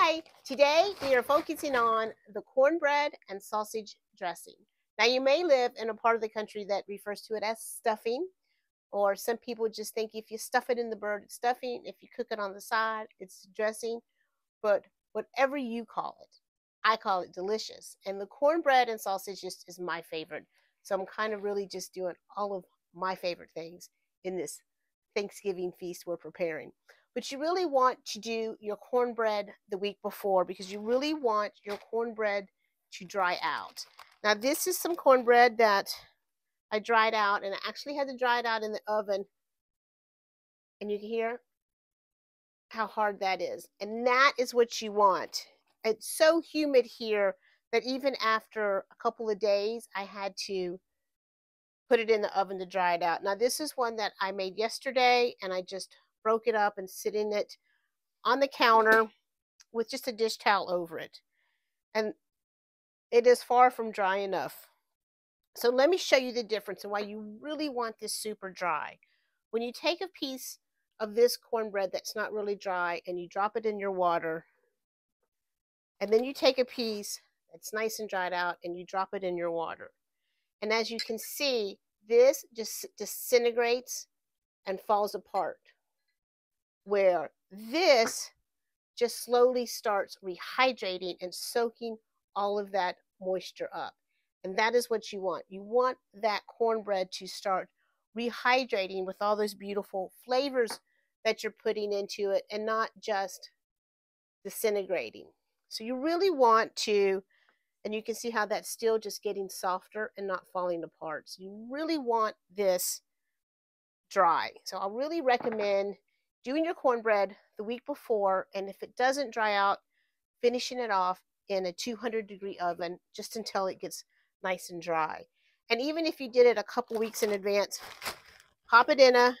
Hi, today we are focusing on the cornbread and sausage dressing. Now you may live in a part of the country that refers to it as stuffing, or some people just think if you stuff it in the bird, it's stuffing. If you cook it on the side, it's dressing. But whatever you call it, I call it delicious. And the cornbread and sausage is my favorite. So I'm kind of really just doing all of my favorite things in this Thanksgiving feast we're preparing. But you really want to do your cornbread the week before because you really want your cornbread to dry out. Now this is some cornbread that I dried out, and I actually had to dry it out in the oven. And you can hear how hard that is. And that is what you want. It's so humid here that even after a couple of days, I had to put it in the oven to dry it out. Now this is one that I made yesterday, and I just broke it up and sitting it on the counter with just a dish towel over it. And it is far from dry enough. So let me show you the difference and why you really want this super dry. When you take a piece of this cornbread that's not really dry and you drop it in your water, and then you take a piece that's nice and dried out and you drop it in your water. And as you can see, this just disintegrates and falls apart, where this just slowly starts rehydrating and soaking all of that moisture up. And that is what you want. You want that cornbread to start rehydrating with all those beautiful flavors that you're putting into it and not just disintegrating. So you really want to, and you can see how that's still just getting softer and not falling apart. So you really want this dry. So I really recommend doing your cornbread the week before, and if it doesn't dry out, finishing it off in a 200-degree oven just until it gets nice and dry. And even if you did it a couple weeks in advance, pop it in a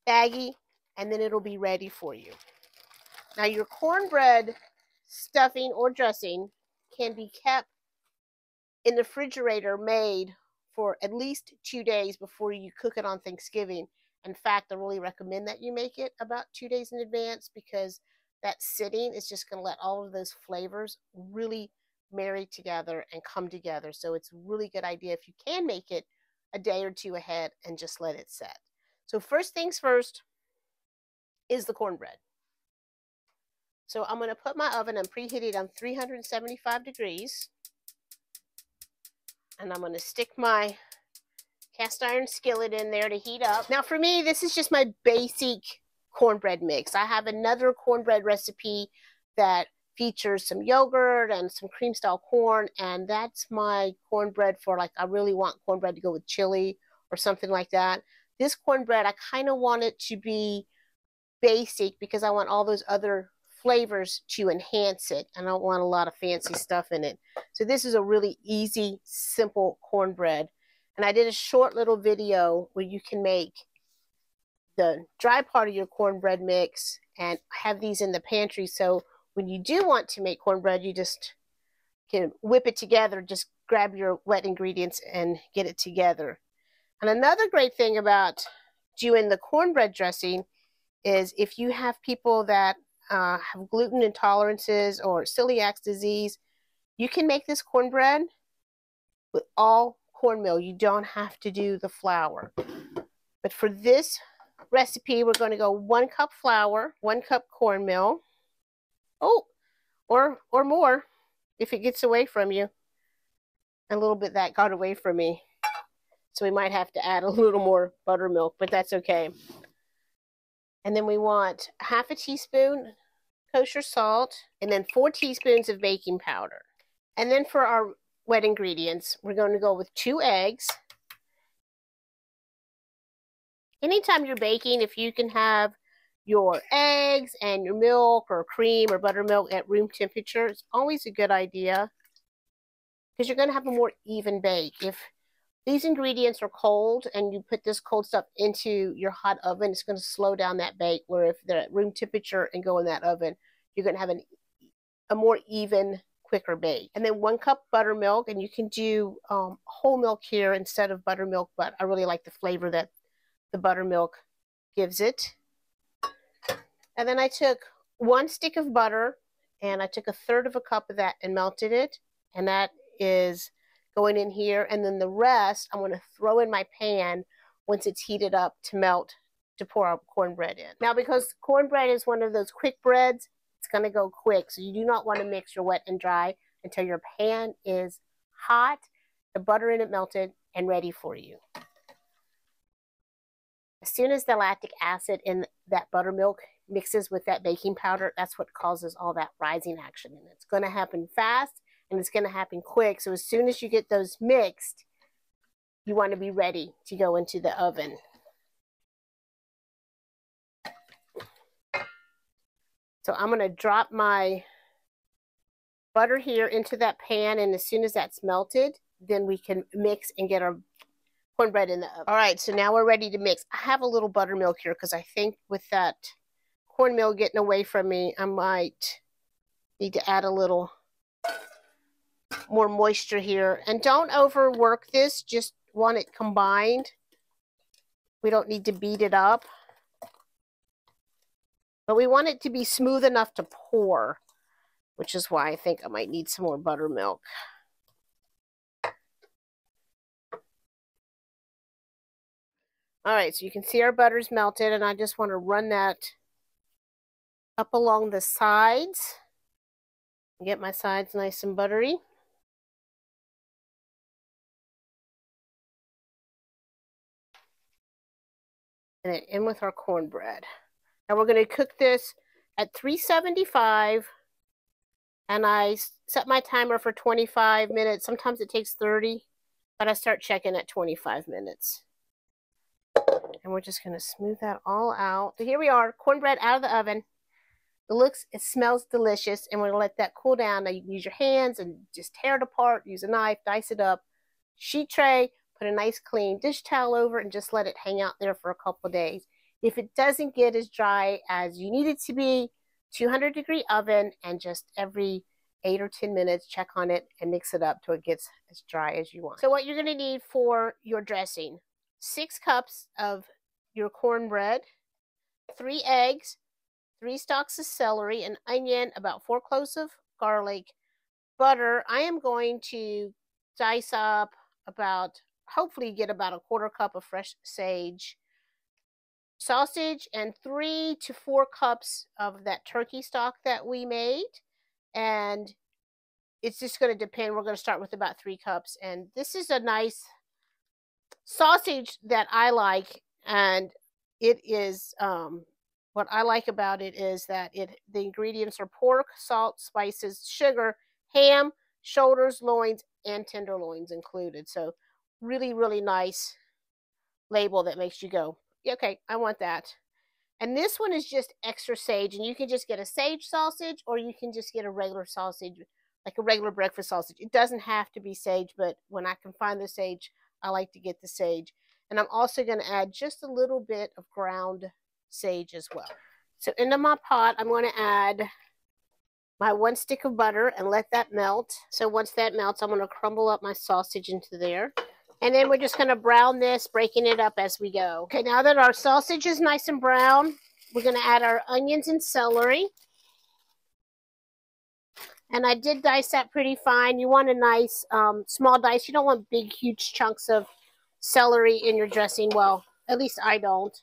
baggie and then it'll be ready for you. Now your cornbread stuffing or dressing can be kept in the refrigerator made for at least 2 days before you cook it on Thanksgiving. In fact, I really recommend that you make it about 2 days in advance because that sitting is just going to let all of those flavors really marry together and come together. So it's a really good idea if you can make it a day or two ahead and just let it set. So first things first is the cornbread. So I'm going to put my oven and preheat it on 375 degrees. And I'm going to stick my cast iron skillet in there to heat up. Now for me, this is just my basic cornbread mix. I have another cornbread recipe that features some yogurt and some cream style corn, and that's my cornbread for, like, I really want cornbread to go with chili or something like that. This cornbread, I kind of want it to be basic because I want all those other flavors to enhance it. I don't want a lot of fancy stuff in it. So this is a really easy, simple cornbread. And I did a short little video where you can make the dry part of your cornbread mix and have these in the pantry. So when you do want to make cornbread, you just can whip it together. Just grab your wet ingredients and get it together. And another great thing about doing the cornbread dressing is if you have people that have gluten intolerances or celiac disease, you can make this cornbread with all cornmeal. You don't have to do the flour. But for this recipe, we're going to go 1 cup flour, 1 cup cornmeal. Oh, or more if it gets away from you. A little bit that got away from me. So we might have to add a little more buttermilk, but that's okay. And then we want half a teaspoon kosher salt, and then 4 teaspoons of baking powder. And then for our wet ingredients, we're going to go with 2 eggs. Anytime you're baking, if you can have your eggs and your milk or cream or buttermilk at room temperature, it's always a good idea because you're going to have a more even bake. If these ingredients are cold and you put this cold stuff into your hot oven, it's going to slow down that bake, where if they're at room temperature and go in that oven, you're going to have a more even, quicker bake. And then 1 cup buttermilk, and you can do whole milk here instead of buttermilk, but I really like the flavor that the buttermilk gives it. And then I took 1 stick of butter, and I took 1/3 of a cup of that and melted it, and that is going in here. And then the rest I'm going to throw in my pan once it's heated up to melt, to pour our cornbread in. Now, because cornbread is one of those quick breads, it's going to go quick, so you do not want to mix your wet and dry until your pan is hot, the butter in it melted, and ready for you. As soon as the lactic acid in that buttermilk mixes with that baking powder, that's what causes all that rising action. And it's going to happen fast, and it's going to happen quick. So as soon as you get those mixed, you want to be ready to go into the oven. So I'm going to drop my butter here into that pan, and as soon as that's melted, then we can mix and get our cornbread in the oven. All right, so now we're ready to mix. I have a little buttermilk here because I think with that cornmeal getting away from me, I might need to add a little more moisture here. And don't overwork this, just want it combined. We don't need to beat it up. But we want it to be smooth enough to pour, which is why I think I might need some more buttermilk. All right, so you can see our butter's melted, and I just want to run that up along the sides. Get my sides nice and buttery. And then in with our cornbread. Now we're going to cook this at 375, and I set my timer for 25 minutes. Sometimes it takes 30, but I start checking at 25 minutes. And we're just going to smooth that all out. So here we are, cornbread out of the oven. It smells delicious, and we're going to let that cool down. Now you can use your hands and just tear it apart, use a knife, dice it up, sheet tray, put a nice clean dish towel over it, and just let it hang out there for a couple of days. If it doesn't get as dry as you need it to be, 200-degree oven, and just every 8 or 10 minutes, check on it and mix it up till it gets as dry as you want. So what you're going to need for your dressing: 6 cups of your cornbread, 3 eggs, 3 stalks of celery, an onion, about 4 cloves of garlic, butter. I am going to dice up hopefully get about 1/4 cup of fresh sage, sausage, and 3 to 4 cups of that turkey stock that we made. And it's just going to depend. We're going to start with about 3 cups. And this is a nice sausage that I like, and it is what I like about it is that the ingredients are pork, salt, spices, sugar, ham, shoulders, loins, and tenderloins included. So really, really nice label that makes you go, okay, I want that. And this one is just extra sage, and you can just get a sage sausage, or you can just get a regular sausage, like a regular breakfast sausage. It doesn't have to be sage, but when I can find the sage, I like to get the sage. And I'm also going to add just a little bit of ground sage as well. So into my pot, I'm going to add my 1 stick of butter and let that melt. So once that melts, I'm going to crumble up my sausage into there. And then we're just going to brown this, breaking it up as we go. Okay, now that our sausage is nice and brown, we're going to add our onions and celery. And I did dice that pretty fine. You want a nice small dice. You don't want big, huge chunks of celery in your dressing. Well, at least I don't.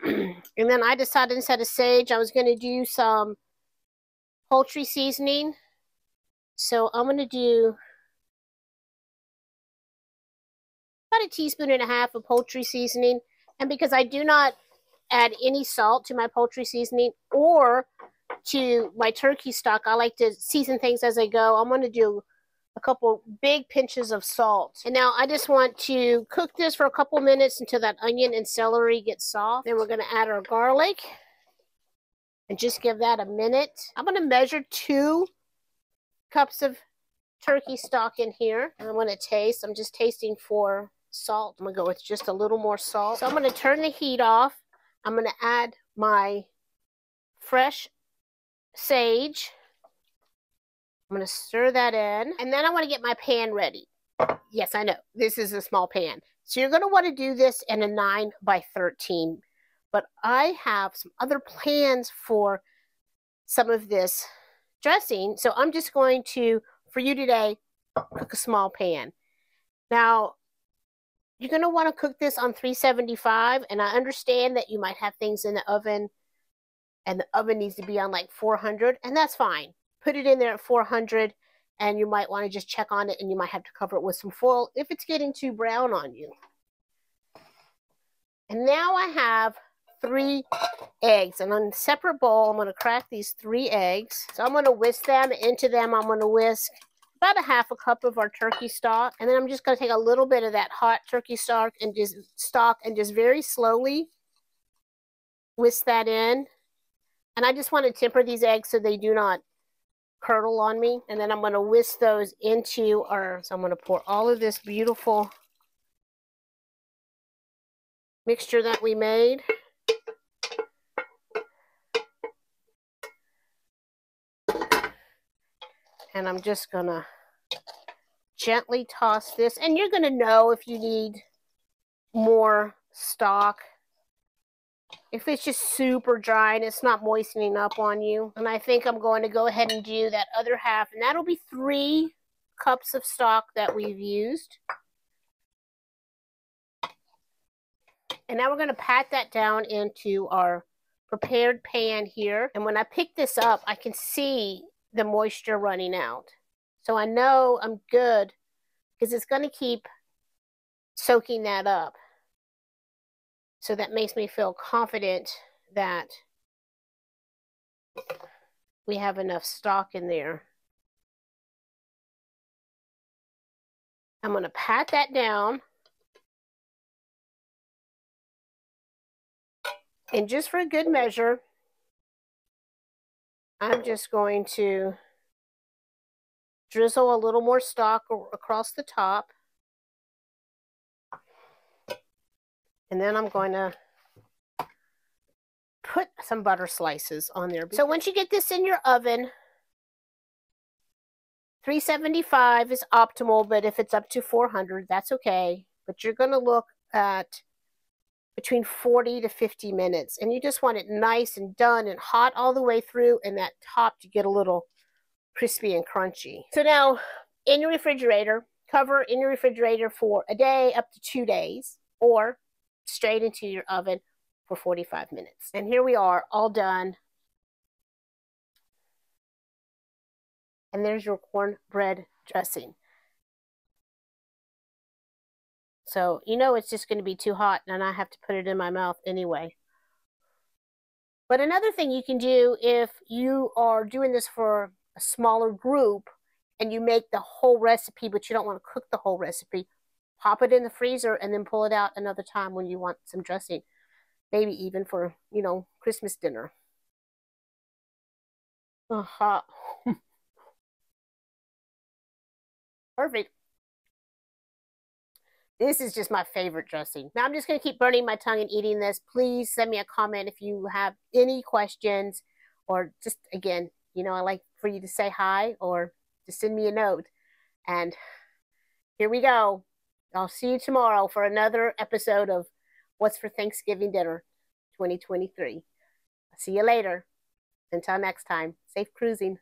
And then I decided instead of sage, I was going to do some poultry seasoning. So I'm going to do about 1.5 teaspoons of poultry seasoning. And because I do not add any salt to my poultry seasoning or to my turkey stock, I like to season things as I go. I'm going to do a couple big pinches of salt. And now I just want to cook this for a couple minutes until that onion and celery get soft. Then we're going to add our garlic and just give that a minute. I'm going to measure 2 cups of turkey stock in here. And I'm going to taste. I'm just tasting for salt. I'm going to go with just a little more salt. So I'm going to turn the heat off. I'm going to add my fresh sage. I'm going to stir that in, and then I want to get my pan ready. Yes, I know, this is a small pan. So you're going to want to do this in a 9 by 13 But I have some other plans for some of this dressing. So I'm just going to, for you today, cook a small pan. Now, you're going to want to cook this on 375, and I understand that you might have things in the oven, and the oven needs to be on like 400, and that's fine. Put it in there at 400, and you might want to just check on it, and you might have to cover it with some foil if it's getting too brown on you. And now I have 3 eggs, and on a separate bowl, I'm going to crack these 3 eggs. So I'm going to whisk them. Into them, I'm going to whisk about a half a cup of our turkey stock, and then I'm just going to take a little bit of that hot turkey stock and just very slowly whisk that in. And I just want to temper these eggs so they do not curdle on me. And then I'm going to whisk those into so I'm going to pour all of this beautiful mixture that we made. And I'm just going to gently toss this. And you're going to know if you need more stock. If it's just super dry and it's not moistening up on you. And I think I'm going to go ahead and do that other half. And that'll be 3 cups of stock that we've used. And now we're going to pat that down into our prepared pan here. And when I pick this up, I can see the moisture running out. So I know I'm good because it's going to keep soaking that up. So that makes me feel confident that we have enough stock in there. I'm going to pat that down. And just for a good measure, I'm just going to drizzle a little more stock across the top. And then I'm going to put some butter slices on there. So once you get this in your oven, 375 is optimal, but if it's up to 400, that's okay. But you're going to look at between 40 to 50 minutes. And you just want it nice and done and hot all the way through, and that top to get a little crispy and crunchy. So now, in your refrigerator, cover in your refrigerator for a day up to 2 days, or straight into your oven for 45 minutes. And here we are, all done. And there's your cornbread dressing. So you know it's just going to be too hot, and I have to put it in my mouth anyway. But another thing you can do if you are doing this for a smaller group and you make the whole recipe, but you don't want to cook the whole recipe, pop it in the freezer and then pull it out another time when you want some dressing. Maybe even for, you know, Christmas dinner. Perfect. This is just my favorite dressing. Now I'm just going to keep burning my tongue and eating this. Please send me a comment if you have any questions, or just, again, you know, I like for you to say hi or just send me a note. And here we go. I'll see you tomorrow for another episode of What's for Thanksgiving Dinner 2023. I'll see you later. Until next time, safe cruising.